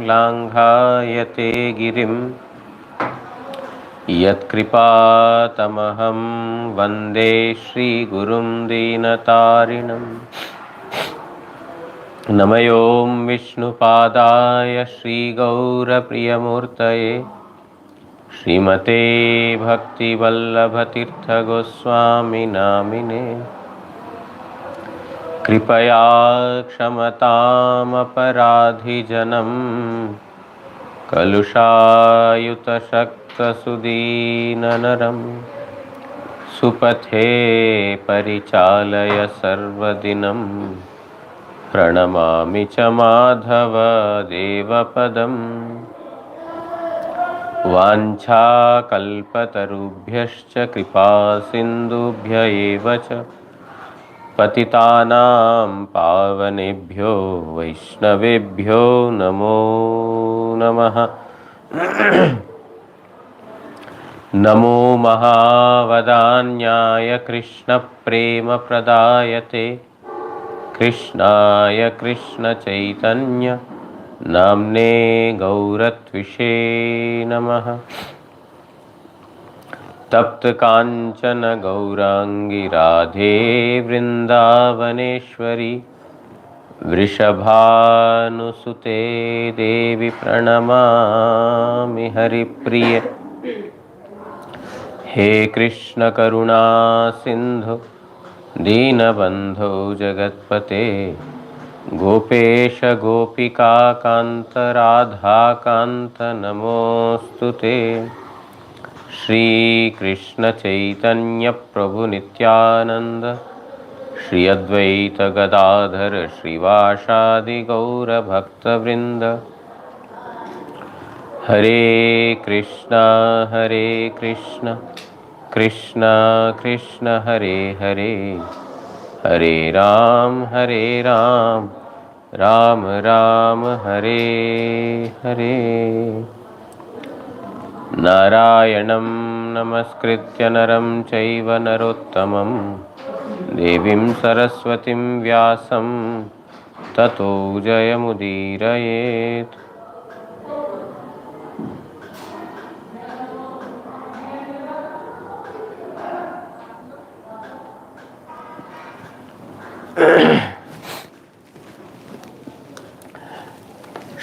लाङ्घायते गिरिं यत्कृपातमहं वन्दे श्रीगुरुं दीनतारिणम् नमयों विष्णुपादाय श्रीगौरप्रियमूर्तये श्रीमते भक्तिवल्लभतीर्थगोस्वामिनामिने कृपया क्षमतामपराधिजनं कलुषायुतशक्तसुदीननरं सुपथे परिचालय सर्वदिनं प्रणमामि च माधव देवपदम् वाञ्छाकल्पतरुभ्यश्च कृपासिन्धुभ्य एव च पतितानां पावनेभ्यो वैष्णवेभ्यो नमो नमः। नमो महावदान्याय कृष्णप्रेमप्रदायते कृष्णाय कृष्णचैतन्य नाम्ने गौरत्विषे नमः। तप्तकाञ्चन गौराङ्गी राधे वृन्दावनेश्वरी वृषभानुसुते देवी प्रणमामि हरिप्रिये। हे कृष्ण करुणा सिन्धु दीनबन्धो जगत्पते गोपेश गोपिका कान्त राधा कान्त नमोऽस्तुते। श्री कृष्ण चैतन्य प्रभु नित्यानंद श्री अद्वैत गदाधर श्रीवासादि गौर भक्तवृंद। हरे कृष्णा कृष्ण कृष्ण हरे हरे हरे राम राम राम हरे हरे। नारायणं नमस्कृत्य नरं चैव नरोत्तमं देवीं सरस्वतीं व्यासं ततो जयमुदीरयेत्।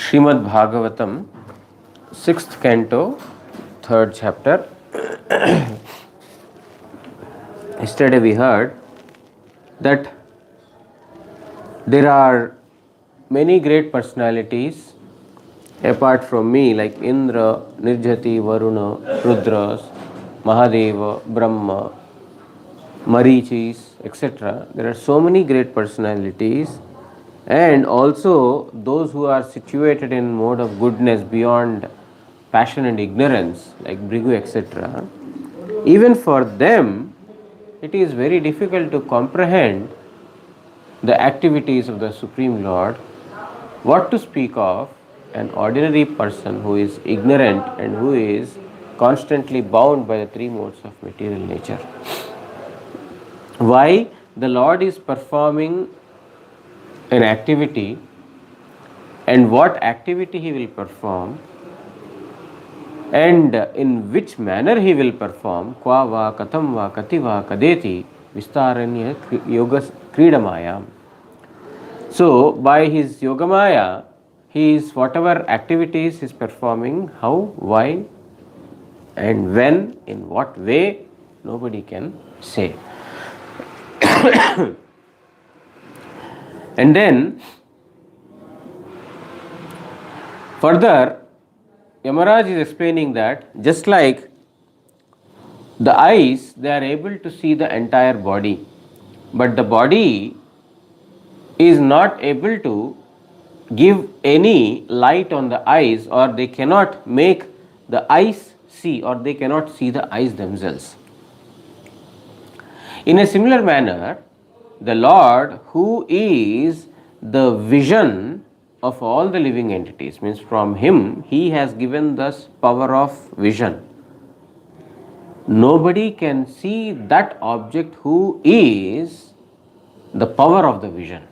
Srimad Bhagavatam, 6th canto, 3rd chapter. Yesterday we heard that there are many great personalities apart from me, like Indra, Nirjati, Varuna, Rudras, Mahadeva, Brahma, Marichis, etc. There are so many great personalities, and also those who are situated in mode of goodness beyond passion and ignorance, like Bhrigu, etc. Even for them, it is very difficult to comprehend the activities of the Supreme Lord. What to speak of an ordinary person who is ignorant and who is constantly bound by the three modes of material nature. Why the Lord is performing an activity and what activity He will perform and in which manner He will perform, kwa va, katham va, kati va, kadeti, vistaranya yoga kridamayam. So, by His yogamaya, He is whatever activities He is performing, how, why, and when, in what way, nobody can say. And then, further, Yamaraj is explaining that just like the eyes, they are able to see the entire body, but the body is not able to give any light on the eyes, or they cannot make the eyes see, or they cannot see the eyes themselves. In a similar manner, the Lord, who is the vision of all the living entities, means from Him He has given this power of vision. Nobody can see that object who is the power of the vision.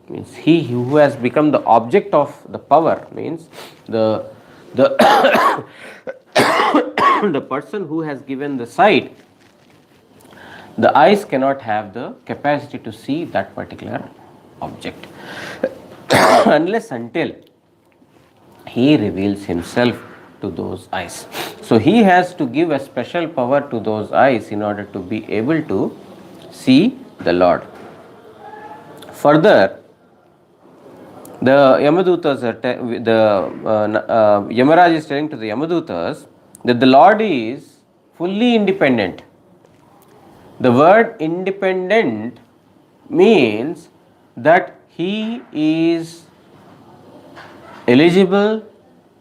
means he who has become the object of the power, means the the person who has given the sight, the eyes cannot have the capacity to see that particular object unless until he reveals himself to those eyes. So he has to give a special power to those eyes in order to be able to see the Lord. Further, the Yamadutas are Yamaraj is telling to the Yamadutas that the Lord is fully independent. The word independent means that he is eligible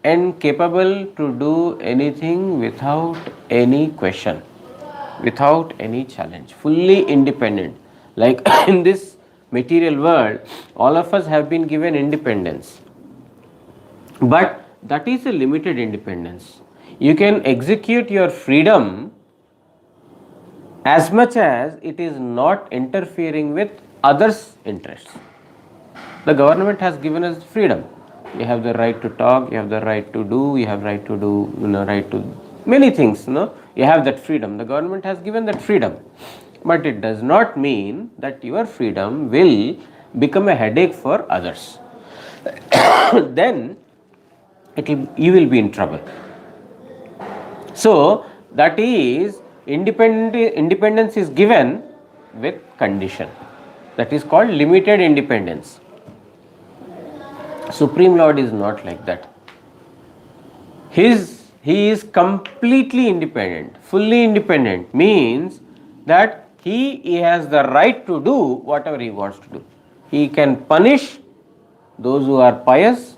and capable to do anything without any question, without any challenge, fully independent. Like in this material world, all of us have been given independence, but that is a limited independence. You can execute your freedom as much as it is not interfering with others' interests. The government has given us freedom. You have the right to talk, you have the right to do, you have right to do, right to many things, you have that freedom. The government has given that freedom. But it does not mean that your freedom will become a headache for others. Then you will be in trouble. So that is independence is given with condition. That is called limited independence. Supreme Lord is not like that. He is completely independent. Fully independent means that he has the right to do whatever he wants to do. He can punish those who are pious.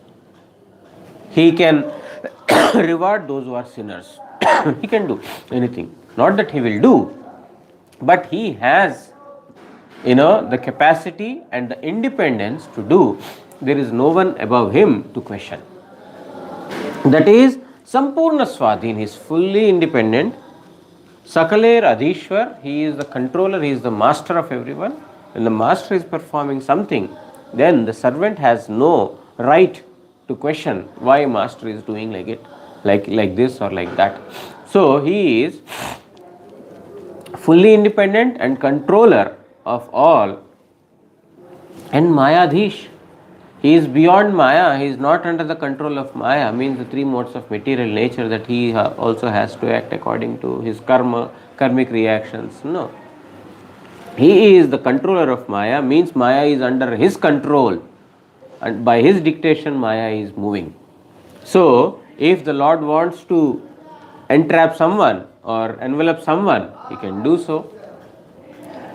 He can reward those who are sinners. He can do anything. Not that he will do, but he has the capacity and the independence to do. There is no one above him to question. That is Sampurna Swadhin. He is fully independent. Sakaler Adhishwar, he is the controller, he is the master of everyone. When the master is performing something, then the servant has no right to question why master is doing like it, like this or like that. So he is fully independent and controller of all, and Mayadhish. He is beyond Maya, he is not under the control of Maya, means the three modes of material nature, that he also has to act according to his karmic reactions. No. He is the controller of Maya, means Maya is under his control, and by his dictation Maya is moving. So, if the Lord wants to entrap someone or envelop someone, he can do so.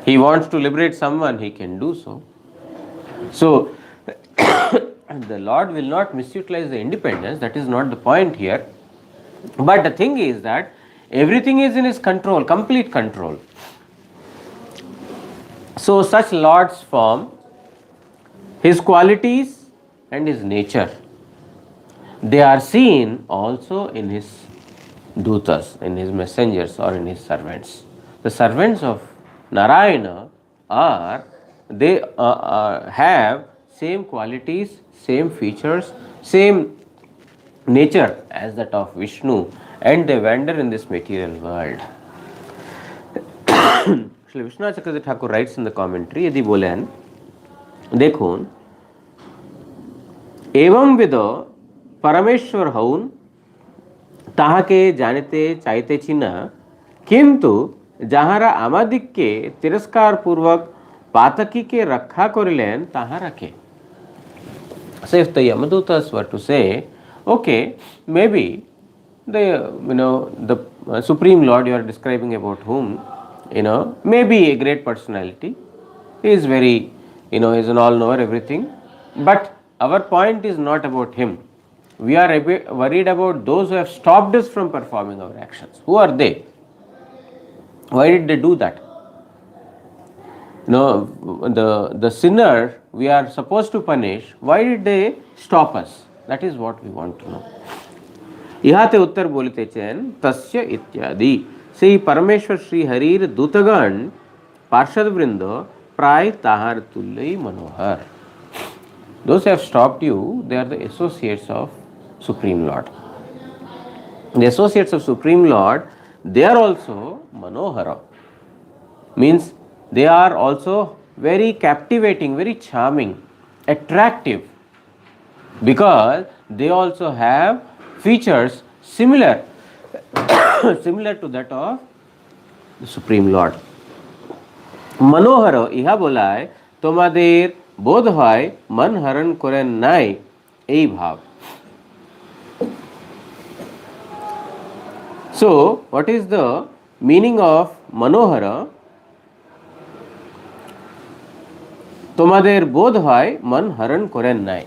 He wants to liberate someone, he can do so. So, the Lord will not misutilize the independence, that is not the point here. But the thing is that everything is in his control, complete control. So such Lord's form, his qualities and his nature, they are seen also in his dutas, in his messengers or in his servants. The servants of Narayana have same qualities, same features, same nature as that of Vishnu, and they wander in this material world. Shri Vishwanath Chakravarti Thakur writes in the commentary, यदि बोलें देखून एवं विदो परमेश्वर हौन ताहाके जानते चाहते चिना किंतु যাহারা আমাদিগকে তিরস্কার পূর্বক পাতকীকে রক্ষা করিলেন তাহা রাখে. So if the Yamadutas were to say, okay, maybe the Supreme Lord you are describing about whom, maybe a great personality, he is very, he is an all-knower, everything, but our point is not about him. We are worried about those who have stopped us from performing our actions. Who are they? Why did they do that? The sinner we are supposed to punish, why did they stop us? That is what we want to know. ইহাতে উত্তর বলিতেছেন তস্য ইত্যাদি, সেই পরমেশ্বর শ্রী হরির দূতগণ পার্শ্বদবৃন্দ প্রায় তাহার তুল্যই মনোহর. Those who have stopped you, they are the associates of Supreme Lord. The associates of Supreme Lord, they are also Manohara. Means they are also very captivating, very charming, attractive, because they also have features similar similar to that of the Supreme Lord. মনোহর ইহা বলায় তোমাদের বোধ হয় মন হরণ করেন নাই এই ভাব. So what is the meaning of manohara? তোমাদের বোধ হয় মন হরণ করেন নাই.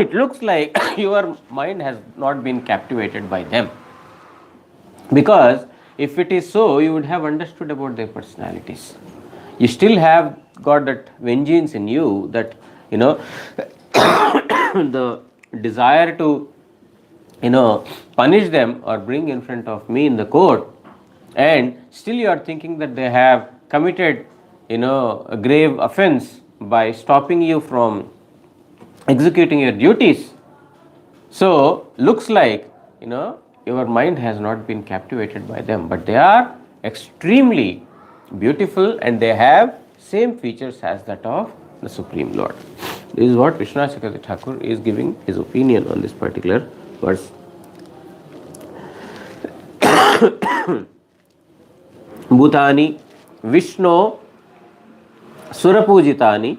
It looks like your mind has not been captivated by them, because if it is so, you would have understood about their personalities. You still have got that vengeance in you, that the desire to punish them or bring in front of me in the court, and still you are thinking that they have committed a grave offense by stopping you from executing your duties. So looks like your mind has not been captivated by them, but they are extremely beautiful and they have same features as that of the Supreme Lord. This is what Vishwanath Chakravarti Thakur is giving his opinion on this particular verse. Bhutani Vishnu Surapujitani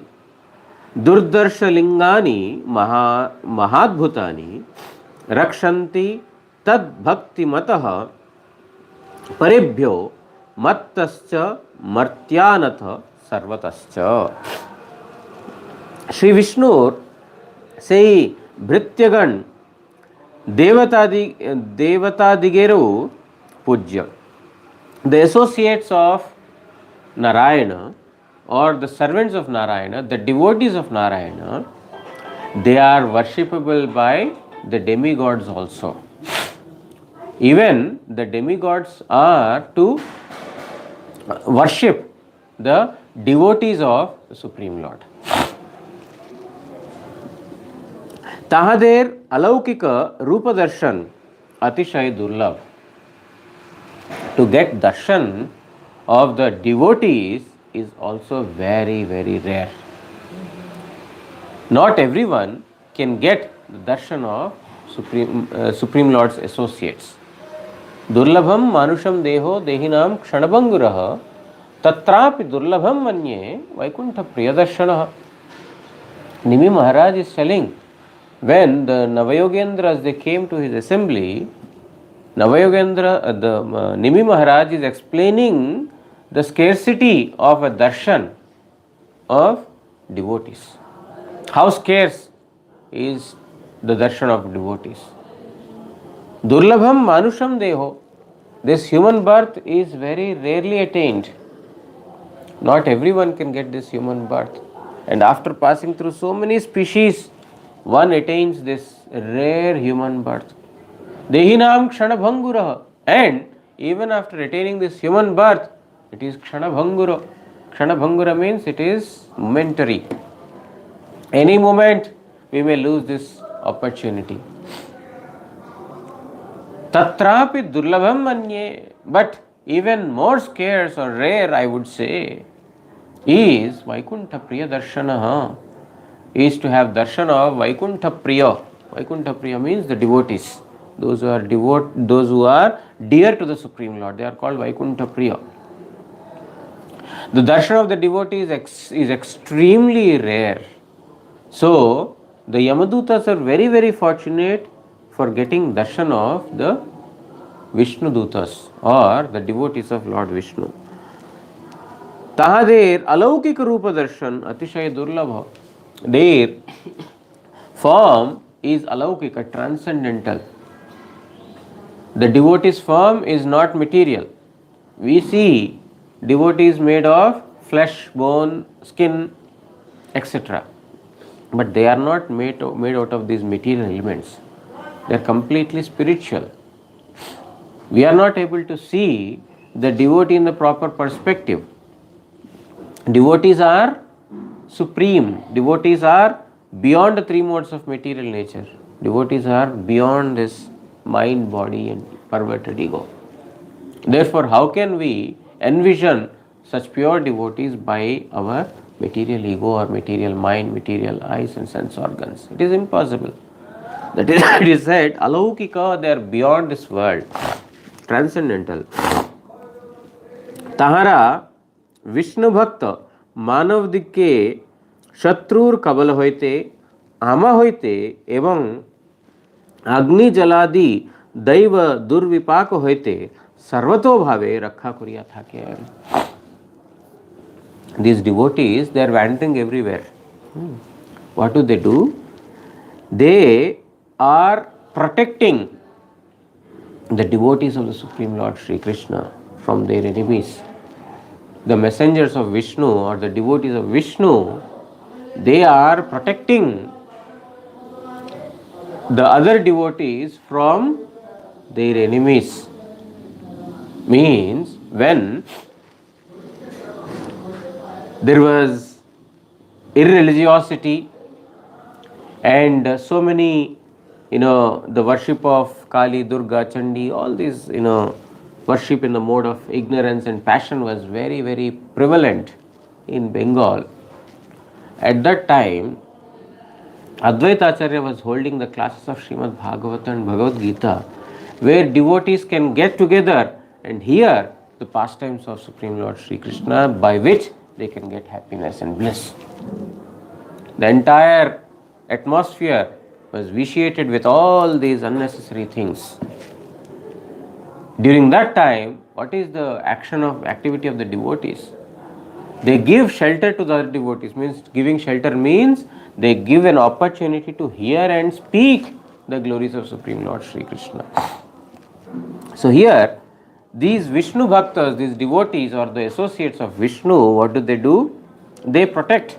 Durdarshaliнгани Mahadbhutani Rakshanti Tad Bhakti Mataha Paribhyo Mattascha Martyanatha Sarvatascha. Shri Vishnu sei Bhrityagан Devatadigero Pujya. The associates of Narayana, or the servants of Narayana, the devotees of Narayana, they are worshipable by the demigods also. Even the demigods are to worship the devotees of the Supreme Lord. তাহাদের অলৌকিক রূপদর্শন অতিশয় দুর্লভ. To get darshan of the devotees is also very, very rare. Not everyone can get the darshan of Supreme Lord's associates. Durlabham manusham deho dehinam kshanabanguraha tatrapi durlabham manye vaikuntha priyadarshanaha. Nimi Maharaj is telling, when the Navayogendras they came to his assembly, Nimi Maharaj is explaining the scarcity of a darshan of devotees. How scarce is the darshan of devotees? Durlabham manusham deho. This human birth is very rarely attained. Not everyone can get this human birth. And after passing through so many species, one attains this rare human birth. Dehinam kshanabhangura. And even after attaining this human birth, it is kshanabhangura. Kshanabhangura means it is momentary. Any moment we may lose this opportunity. Tatrapi durlabham manye. But even more scarce or rare, I would say, is Vaikuntha Priya Darshanaha. Is to have darshan of Vaikuntha Priya. Vaikuntha Priya means the devotees. Those who are dear to the Supreme Lord, they are called Vaikuntha Priya. The darshan of the devotee is extremely rare. So the Yamadutas are very, very fortunate for getting darshan of the Vishnu Dutas, or the devotees of Lord Vishnu. Tahader alaukika rupa darshan atishay durlabha. Their form is alaukika, transcendental. The devotee's form is not material. We see devotees made of flesh, bone, skin, etc. But they are not made out of these material elements. They are completely spiritual. We are not able to see the devotee in the proper perspective. Devotees are supreme. Devotees are beyond the three modes of material nature. Devotees are beyond this mind, body, and perverted ego. Therefore, how can we envision such pure devotees by our material ego or material mind, material eyes and sense organs? It is impossible. That is, it is said, alaukika, they are beyond this world, transcendental. তাহারা বিষ্ণু ভক্ত মানব দিকে শত্রুর কবল হইতে আমা হইতে এবং অগ্নি জলাদি দৈব দুর্বিপাক হইতে সর্বতোভাবে রক্ষা করিয়া থাকেন. These devotees, they are wandering everywhere. What do? They are protecting the devotees of the Supreme Lord Sri Krishna from their enemies. The messengers of Vishnu or the devotees of Vishnu, they are protecting the other devotees from their enemies. Means when there was irreligiosity and so many, the worship of Kali, Durga, Chandi, all these, worship in the mode of ignorance and passion was very, very prevalent in Bengal. At that time, Advaita Acharya was holding the classes of Srimad Bhagavata and Bhagavad Gita, where devotees can get together and hear the pastimes of Supreme Lord Sri Krishna, by which they can get happiness and bliss. The entire atmosphere was vitiated with all these unnecessary things. During that time, what is the activity of the devotees? They give shelter to the other devotees. Means giving shelter means they give an opportunity to hear and speak the glories of Supreme Lord Sri Krishna. So here, these Vishnu Bhaktas, these devotees or the associates of Vishnu, what do? They protect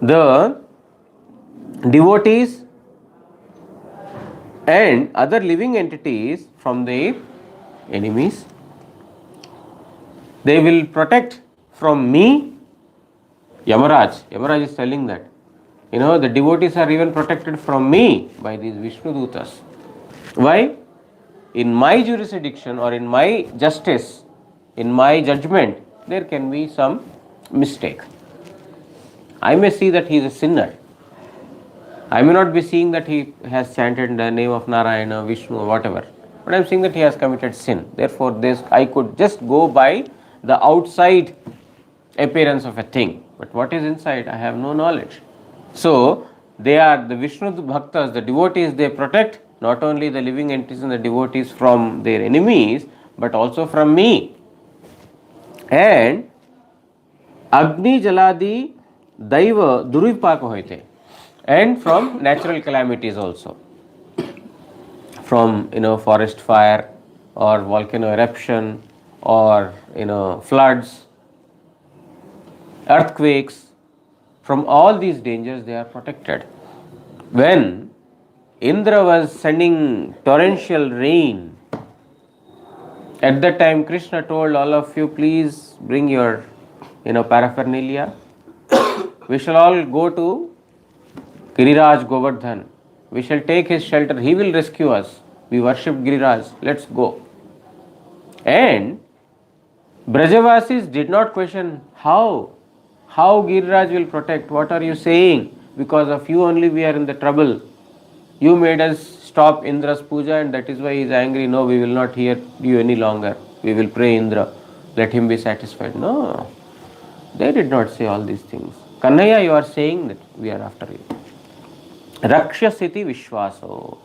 the devotees and other living entities from their enemies. They will protect from me, Yamaraj. Yamaraj is telling that. The devotees are even protected from me by these Vishnu Dutas. Why? In my jurisdiction or in my justice, in my judgment, there can be some mistake. I may see that he is a sinner. I may not be seeing that he has chanted the name of Narayana, Vishnu or whatever, but I am seeing that he has committed sin. Therefore, I could just go by the outside appearance of a thing, but what is inside, I have no knowledge. So, they are the Vishnu Bhaktas, the devotees, they protect not only the living entities and the devotees from their enemies, but also from me. And Agni Jaladi Daiva Durvipaka hoite, and from natural calamities also, from forest fire or volcano eruption or floods, earthquakes. From all these dangers they are protected. When Indra was sending torrential rain, at that time Krishna told all of you, please bring your paraphernalia. We shall all go to Giriraj Govardhan. We shall take his shelter. He will rescue us. We worship Giriraj. Let's go. And Brajavasis did not question how Giriraj will protect. What are you saying? Because of you only we are in the trouble. You made us stop Indra's puja and that is why he is angry. No, we will not hear you any longer. We will pray Indra. Let him be satisfied. No, they did not say all these things. Kannaya, you are saying that we are after you. Rakshasiti Vishwaso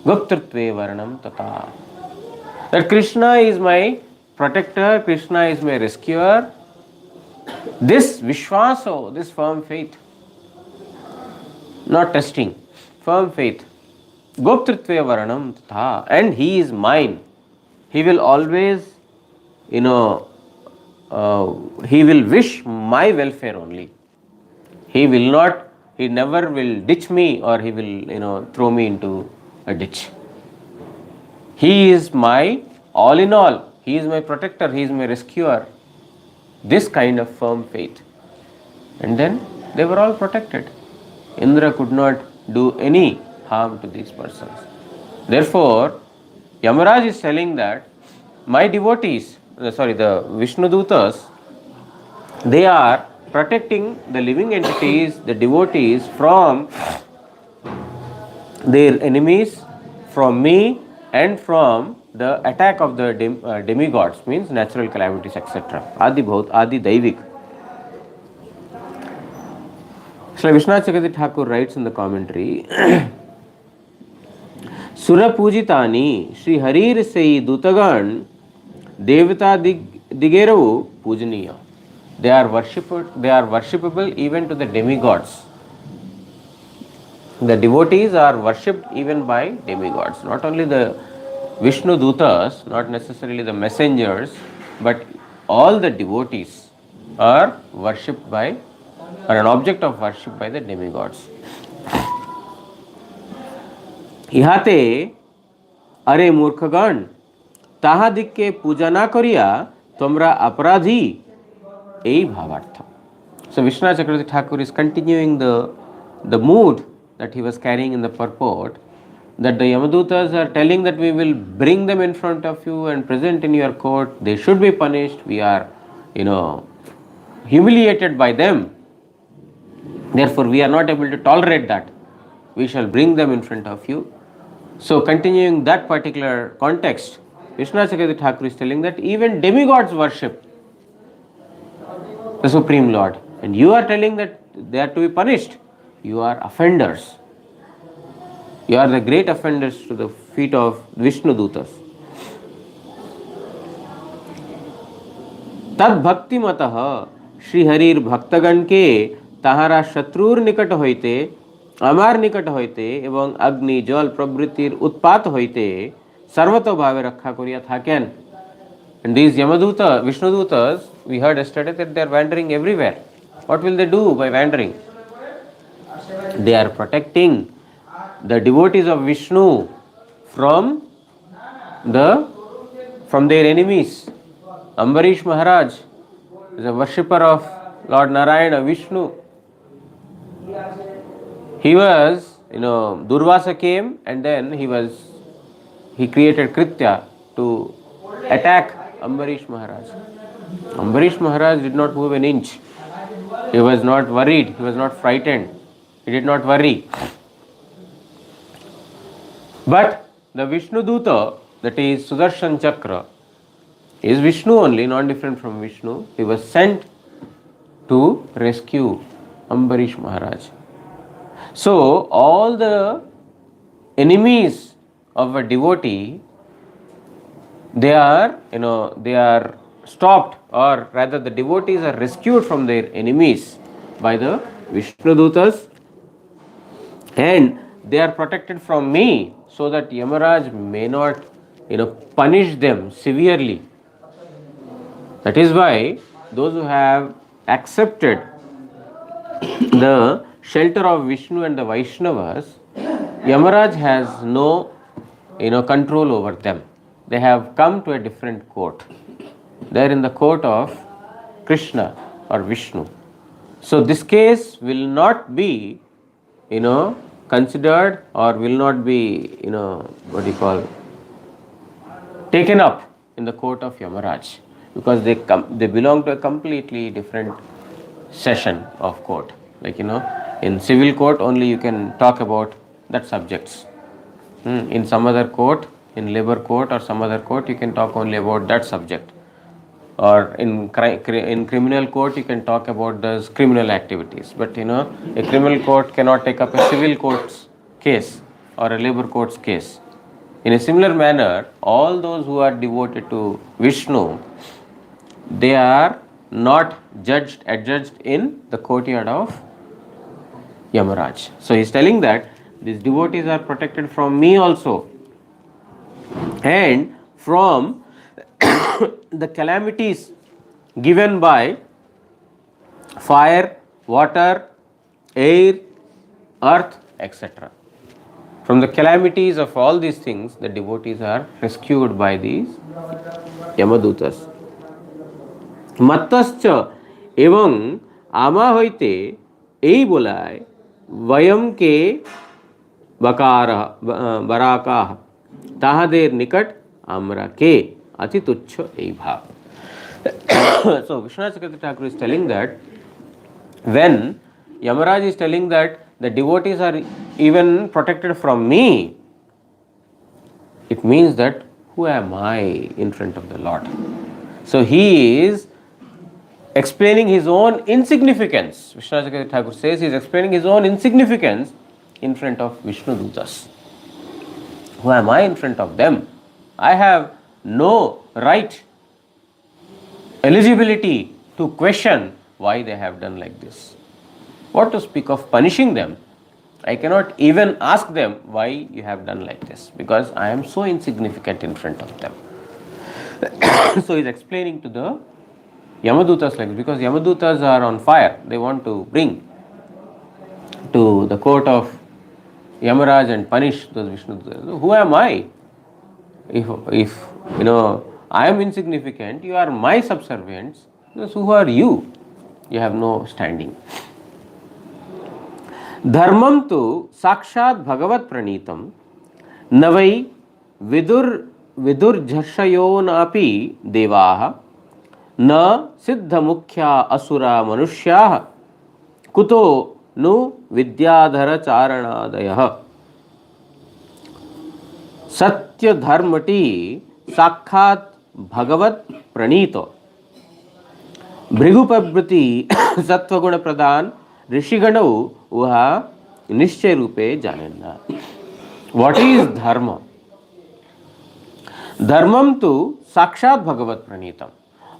Guptritve Varanam Tata. That Krishna is my protector, Krishna is my rescuer. This Vishwaso, this firm faith, not testing, firm faith. Goptritve Varanam Tha, and he is mine. He will always, he will wish my welfare only. He never will ditch me or he will, throw me into a ditch. He is my all in all. He is my protector. He is my rescuer. This kind of firm faith. And then they were all protected. Indra could not do any harm to these persons. Therefore, Yamaraj is telling that my devotees, the Vishnu Dutas, they are protecting the living entities, the devotees from their enemies, from me, and from the attack of the demigods, means natural calamities, etc. Adi Bhaut, Adi Daivik. Sri Vishwanath Chakravarti Thakur writes in the commentary, Sura Pujitani, Sri Harir Sei Dutagan, Devata Digeravu Pujaniya. They are worshipable even to the demigods. The devotees are worshipped even by demigods. Not only the Vishnu Dutas, not necessarily the messengers, but all the devotees are worshipped by, or an object of worship by the demigods. ইহাতে আরে মূর্খগণ তাহাদিগকে পূজা না করিয়া তোমরা অপরাধী এই ভাবার্থ. So Vishwanath Chakravarti Thakur is continuing the mood that he was carrying in the purport, that the Yamadutas are telling that we will bring them in front of you and present in your court. They should be punished. We are, humiliated by them. Therefore, we are not able to tolerate that. We shall bring them in front of you. So, continuing that particular context, Vishwanath Chakravarti Thakur is telling that even demigods worship the Supreme Lord, and you are telling that they are to be punished. You are offenders. You are the great offenders to the feet of Vishnu Dutas. तद भक्ति मतः श्री हरिर भक्तगण के ताहारा शत्रुर निकट होइते আমার নিকট হইতে এবং অগ্নি জল প্রবৃত্তির উৎপাত হইতে সর্বতোভাবে রক্ষা করিয়া থাকেন. And these Yamaduta, Vishnu Dutas, we heard yesterday that they are wandering everywhere. What will they do by wandering? They are protecting the devotees of Vishnu from their enemies. Ambarish Maharaj is a worshipper of Lord Narayana, Vishnu. He was, Durvasa came and then he created Kritya to attack Ambarish Maharaj. Ambarish Maharaj did not move an inch. He was not worried. He was not frightened. He did not worry. But the Vishnu Duta, that is Sudarshan Chakra, is Vishnu only, not different from Vishnu. He was sent to rescue Ambarish Maharaj. So, all the enemies of a devotee, they are stopped, or rather the devotees are rescued from their enemies by the Vishnu Dutas, and they are protected from me so that Yamaraj may not, punish them severely. That is why those who have accepted the shelter of Vishnu and the Vaishnavas, Yamaraj has no, control over them. They have come to a different court. They are in the court of Krishna or Vishnu. So this case will not be, considered, or will not be, taken up in the court of Yamaraj, because they belong to a completely different session of court. Like, in civil court only you can talk about that subjects. In some other court, in labor court or some other court, you can talk only about that subject. Or in criminal court, you can talk about those criminal activities. But, a criminal court cannot take up a civil court's case or a labor court's case. In a similar manner, all those who are devoted to Vishnu, they are not adjudged in the courtyard of Yamaraj. So he is telling that these devotees are protected from me also, and from the calamities given by fire, water, air, earth, etc. From the calamities of all these things, the devotees are rescued by these Yamadutas. Mattascha evam আমা হইতে এই বলায় বয়মকে বকার বরাকাহ তাহাদের নিকট আমরা কে অতি তুচ্ছ এই ভাব. So Vishwanath Chakravarti Thakur is telling that when Yamaraj is telling that the devotees are even protected from me, it means that who am I in front of the Lord? So he is explaining his own insignificance. Vishwanath Chakravarti Thakur says he is explaining his own insignificance in front of Vishnu Dutas. Who am I in front of them? I have no right, eligibility to question why they have done like this. What to speak of punishing them? I cannot even ask them why you have done like this, because I am so insignificant in front of them. So he is explaining to the Yamadutas like this, because Yamadutas are on fire. They want to bring to the court of Yamaraj and punish those Vishnu Dutas. Who am I? If you know I am insignificant, you are my subservients. So who are you? You have no standing. धर्मम तो साक्षात भगवत प्रणीतम न वै विदुर्झर्षयोनापि देवाः न सिद्ध मुख्या असुरा मनुष्याः कुतो नु विद्याधर चारणादयः. सत्य धर्मटी साक्षात भगवत प्रणीतो भृगुप्रभृति सत्वगुण प्रदान ऋषिगणौ वह निश्चय रूपे जानेना. What is dharma? Dharmam tu sakshat bhagavat pranitam.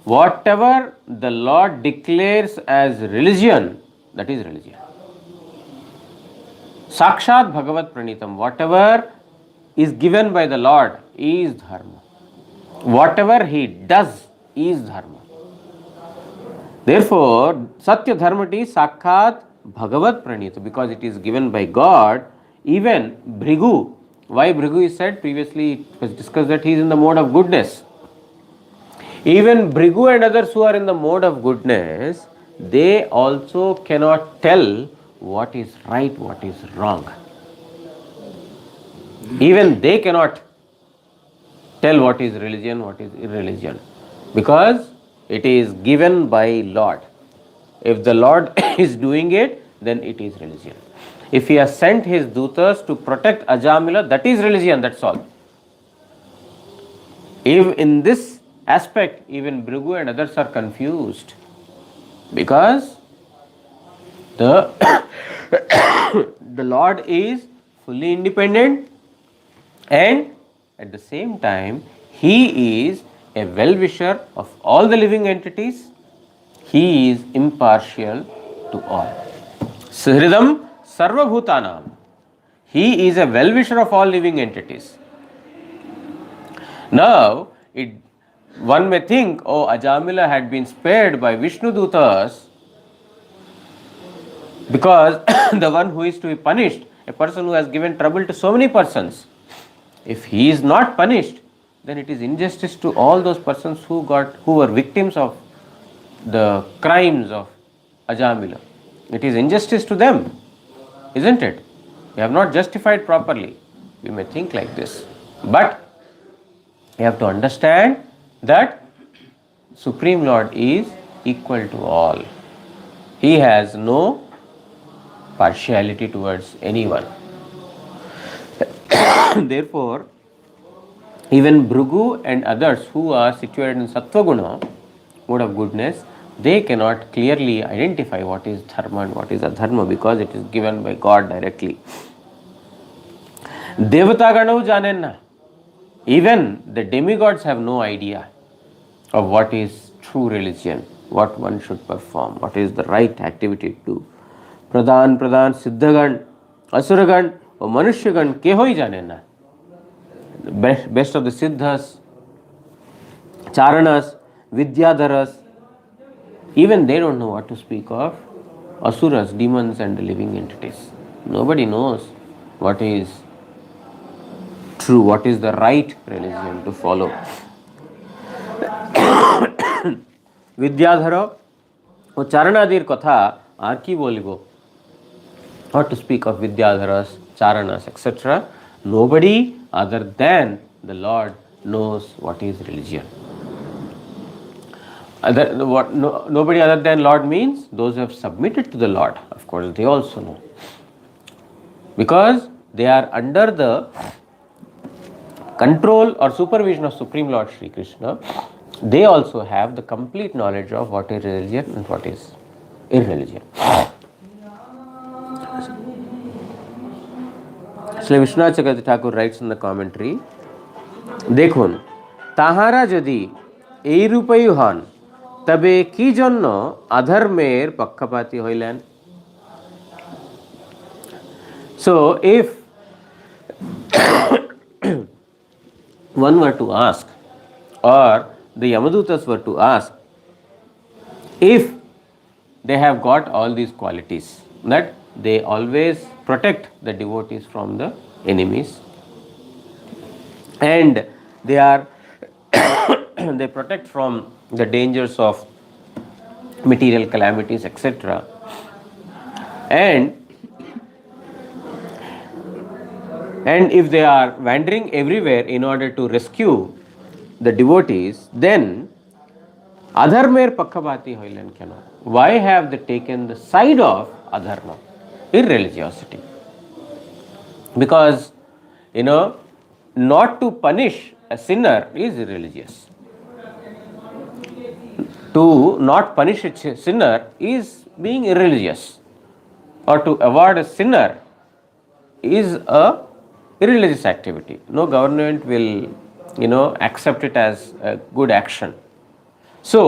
Whatever the Lord declares as religion, that is religion. Sakshat bhagavat pranitam. Whatever is given by the Lord is dharma. Whatever he does is dharma. Therefore, Satya Dharmati Sakkhat Bhagavat Pranita, because it is given by God. Even Bhrigu, why Bhrigu is said, previously it was discussed that he is in the mode of goodness. Even Bhrigu and others who are in the mode of goodness, they also cannot tell what is right, what is wrong. Even they cannot tell what is religion, what is irreligion, because it is given by Lord. If the Lord is doing it, then it is religion. If he has sent his dutas to protect Ajamila, that is religion, that's all. If in this aspect, even Bhrigu and others are confused, because the the Lord is fully independent, and at the same time he is a well-wisher of all the living entities. He is impartial to all. Suhridam sarvabhutanam. He is a well-wisher of all living entities. Now, one may think, oh, Ajamila had been spared by Vishnu Dutas because the one who is to be punished, a person who has given trouble to so many persons, if he is not punished, then it is injustice to all those persons who were victims of the crimes of Ajamila. It is injustice to them, isn't it? They have not justified properly. We may think like this, but you have to understand that Supreme Lord is equal to all. He has no partiality towards anyone. Therefore, even Bhrigu and others who are situated in Sattva-guna, mode of goodness, they cannot clearly identify what is dharma and what is adharma, because it is given by God directly. Devataganau janenna. Even the demigods have no idea of what is true religion, what one should perform, what is the right activity to do. Pradhan, Siddhagan, Asuragan, or Manushyagan, kehoi janenna. The best of the Siddhas, Charanas, Vidyadharas, even they don't know what to speak of Asuras, demons and the living entities. Nobody knows what is true, what is the right religion to follow. Vidyadhara, ও চারণাদির কথা আর কি বলিব, not to speak of Vidyadharas, Charanas, etc. Nobody other than the Lord knows what is religion. Nobody other than Lord means those who have submitted to the Lord. Of course, they also know, because they are under the control or supervision of Supreme Lord Sri Krishna. They also have the complete knowledge of what is religion and what is irreligion. Sri Vishwanath Chakravarti Thakur writes in the commentary, দেখুন তাহারা যদি এই রূপেই হন তবে কি জন্য অধর্মের পক্ষপাতী হইলেন? So if one were to ask, or the Yamadutas were to ask, if they have got all these qualities, that they always protect the devotees from the enemies, and they protect from the dangers of material calamities, etc., and if they are wandering everywhere in order to rescue the devotees, then adharmer pakkhapati hoilen keno? Why have they taken the side of adharma, irreligiosity? Because not to punish a sinner is irreligious. To not punish a sinner is being irreligious, or to avoid a sinner is a irreligious activity. No government will accept it as a good action. So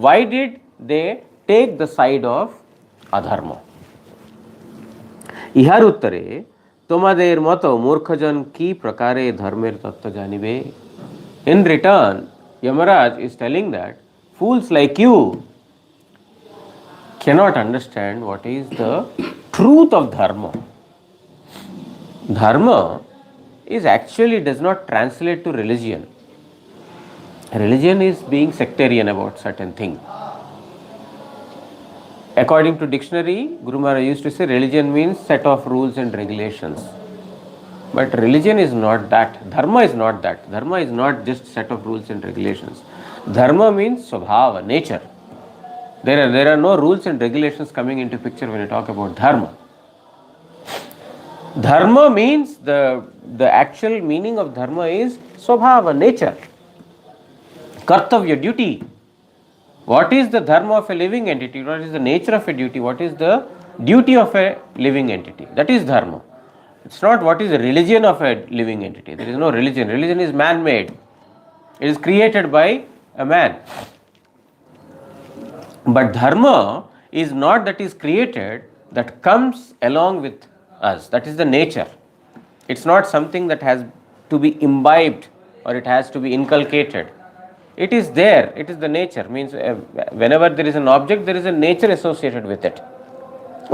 why did they take the side of adharma? ইহার উত্তরে তোমাদের মতো মূর্খজন কি প্রকারে ধর্মের তত্ত্ব জানিবে? In return, Yamaraj is telling that fools like you cannot understand what is the truth of dharma. Dharma is actually does not translate to religion. Religion is being sectarian about certain things. According to dictionary, Guru Maharaj used to say religion means set of rules and regulations. But religion is not that. Dharma is not that. Dharma is not just set of rules and regulations. Dharma means swabhava, nature. There are no rules and regulations coming into picture when you talk about dharma. Dharma means the actual meaning of dharma is swabhava, nature. Kartavya, duty. What is the dharma of a living entity? What is the nature of a duty? What is the duty of a living entity? That is dharma. It's not what is the religion of a living entity. There is no religion. Religion is man-made. It is created by a man. But dharma is not that is created, that comes along with us. That is the nature. It's not something that has to be imbibed or it has to be inculcated. It is there. It is the nature. Means whenever there is an object, there is a nature associated with it.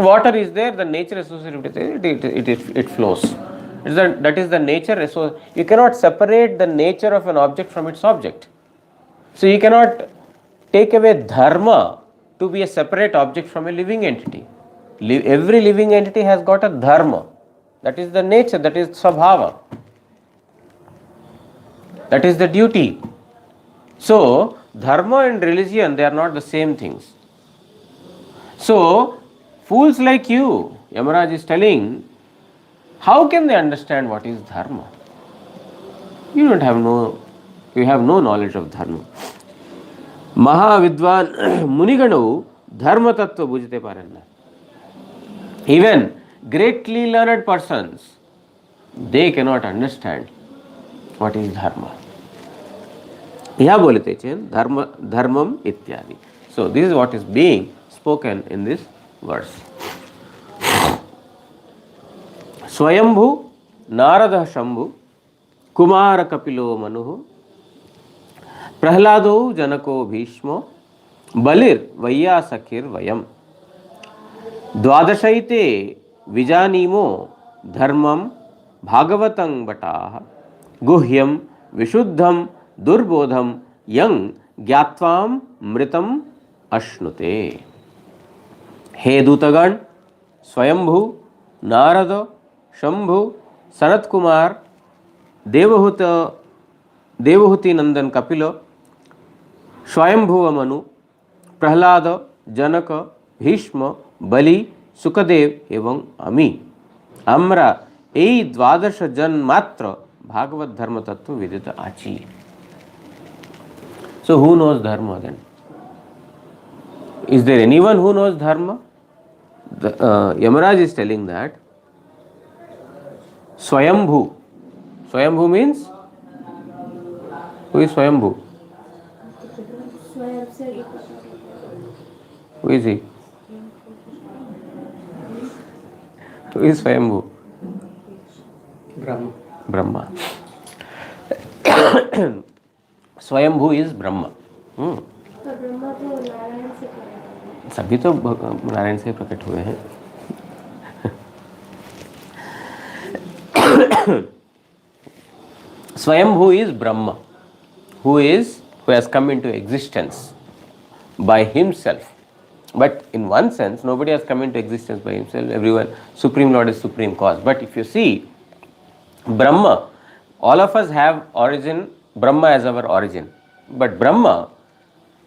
Water is there, the nature associated with it, it flows. That is the nature. So you cannot separate the nature of an object from its object. So you cannot take away dharma to be a separate object from a living entity. Every living entity has got a dharma. That is the nature, that is swabhava. That is the duty. So dharma and religion, they are not the same things. So fools like you, Yamaraj is telling, how can they understand what is dharma? You have no knowledge of dharma. Mahavidwan Muniganu dharma tattva bujhte paren na. Even greatly learned persons, they cannot understand what is dharma. ইহা বলিতেছেন ধর্মম ইত্যাদি. So this is what is being spoken in this verse. Swayambhu Narada Shambhu Kumara Kapilo Manuhu Prahlado Janako Bhishmo Balir Vayyasakir Vayam Dwadashaite Vijanimo Dharmam Bhagavatang Bataha Guhyam Vishuddham Durbodham Yang Gyatvam Mritam Ashnute. हे दूतगण, स्वयंभू, नारद, शंभु, सनत कुमार, देवहूति नंदन कपिल, स्वयंभुव मनु, प्रहलाद, जनक, भीष्म, बलि, सुखदेव एवं अमी আমরা এই 12 জন মাত্র ভাগবত ধর্ম তত্ত্ব বিদিত আছি। So who knows dharma then? Is there anyone who knows dharma? Yamaraj is telling that Swayambhu. Swayambhu means? Who is Swayambhu? Who is he? Who is Swayambhu? Brahma. Swayambhu is Brahma. सभी तो नारायण से प्रकट हुए हैं। Swayambhu is Brahma, who has come into existence by himself. But in one sense, nobody has come into existence by himself. Everyone, Supreme Lord is Supreme Cause. But if you see, Brahma, all of us have origin, Brahma as our origin. But Brahma,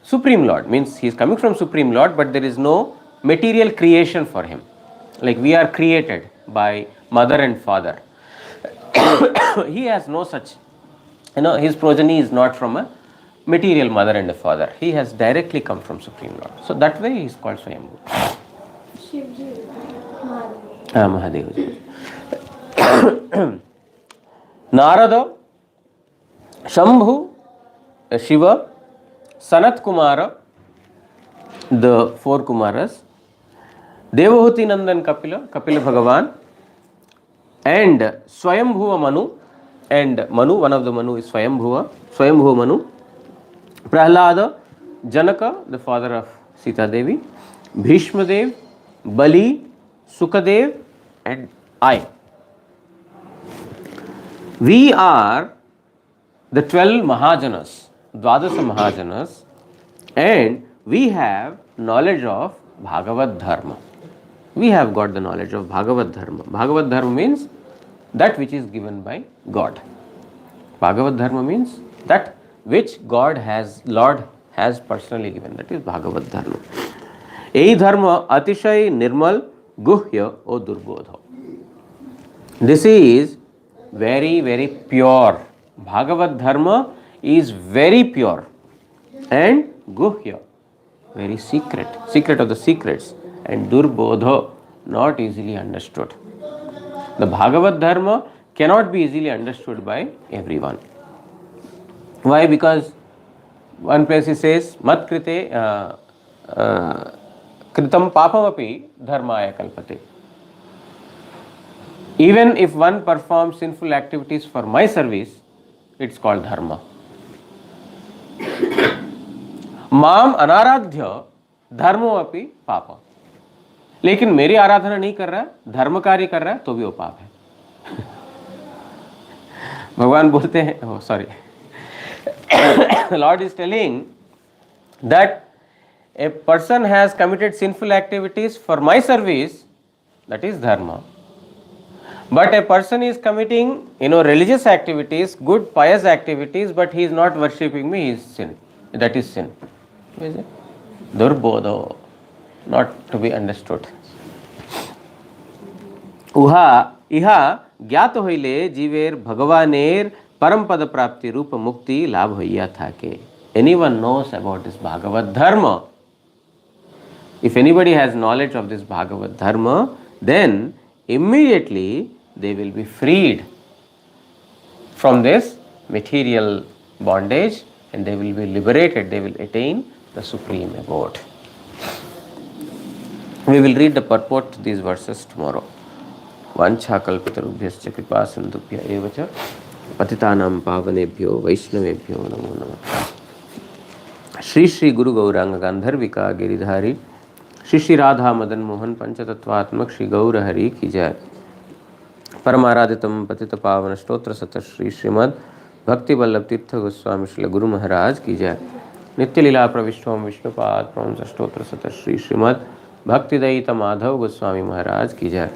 Supreme Lord, means he is coming from Supreme Lord, but there is no material creation for him. Like we are created by mother and father. He has no such, his progeny is not from a material mother and a father. He has directly come from Supreme Lord. So that way he is called Swayambhu. Shivji, Mahadev. Narada, Shambhu, Shiva, Sanat Kumara, the 4 Kumaras, Devahuti Nandan Kapila Bhagavan, and Swayambhuva Manu, and Manu, one of the Manu is Swayambhuva Manu, Prahlada, Janaka, the father of Sita Devi, Bhishma Dev, Bali, Sukadev, and I. We are the 12 Mahajanas, Dwadasa Mahajanas, and we have knowledge of Bhagavad Dharma. We have got the knowledge of Bhagavad Dharma. Bhagavad Dharma means that which is given by God. Bhagavad Dharma means that which Lord has personally given. That is Bhagavad Dharma. Ei dharma atishay nirmal guhya o durbodha. This is very, very pure. Bhagavad Dharma is very pure and guhya, very secret of the secrets, and durbodha, not easily understood. The Bhagavad Dharma cannot be easily understood by everyone. Why? Because one place he says, mat krite kritam papam api dharmaya kalpate. Even if one performs sinful activities for my service, it's called dharma. माम अनाराध्य धर्मो अपि पाप. लेकिन मेरी आराधना नहीं कर रहा, धर्म कार्य कर रहा है, तो भी वो पाप है. भगवान बोलते हैं, oh sorry, the Lord is telling that a person has committed sinful activities for my service, that is dharma. But a person is committing, religious activities, good pious activities, but he is not worshipping me, he is sin. That is sin. Is it? Durbodho, not to be understood. ইহা জ্ঞাত হইলে জীবের ভগবানের পরমপদ প্রাপ্তি রূপ মুক্তি লাভ হইয়া থাকে. Anyone knows about this Bhagavad Dharma? If anybody has knowledge of this Bhagavad Dharma, then immediately they will be freed from this material bondage and they will be liberated. They will attain the supreme abode. We will read the purport to these verses tomorrow. Vancha kalpatarubhyascha kripa sindhubhya evacha patitanam pavanebhyo vaishnavebhyo namo namah. Shri Shri Guru Gauranga Gandharvika Giridhari Shri Shri Radha Madan Mohan Panchatattvatmak Shri Gaura Hari ki jai. Paramaraditam patita pavana stotra sata Shri Srimad Bhakti Vallabh Tirtha Goswami Shri Guru Maharaj ki jai. Nitya Lila Pravishvam Vishnupad Pramsa stotra sata Shri Srimad भक्तिदयित Madhav Goswami महाराज की जय।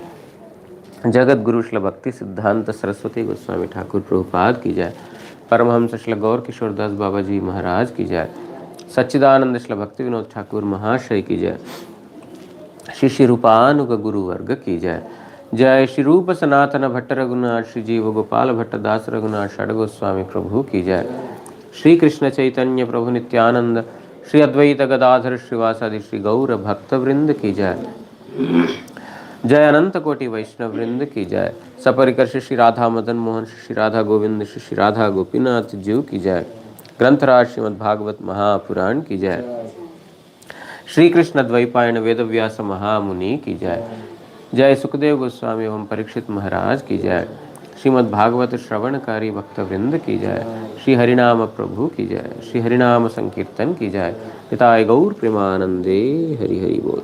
जगत गुरु श्री भक्ति सिद्धांत सरस्वती गोस्वामी ठाकुर प्रभुपाद की जय। परमहंस श्री गौर किशोर दास बाबा जी महाराज की जय। सच्चिदानंद श्री भक्ति विनोद ठाकुर महाशय की जय। श्री श्री रूपानुग गुरु वर्ग की जय। जय श्री रूप सनातन भट्ट रघुनाथ श्री जीव गोपाल भट्ट दास रघुनाथ षड गोस्वामी प्रभु की जय। श्री कृष्ण चैतन्य प्रभु नित्यानंद श्री अद्वैत गदाधर श्रीवासादि श्री गौर भक्त वृंद की जय। जय अनंत कोटि वैष्णव वृंद की जय। सपरिकर श्री राधा मदन मोहन श्री राधा गोविंद श्री राधा गोपीनाथ जीव की जय। ग्रंथराज श्रीमद् भागवत महापुराण की जय। श्री कृष्ण द्वैपायन वेद व्यास महामुनि की जय। जय सुखदेव गोस्वामी एवं परीक्षित महाराज की जय। श्रीमद् भागवत श्रवणकारी भक्त वृंद की जय। श्री हरिनाम प्रभु की जय। श्री हरिनाम संकीर्तन की जय। पिताय गौर प्रेमानंदे हरि हरि बोल।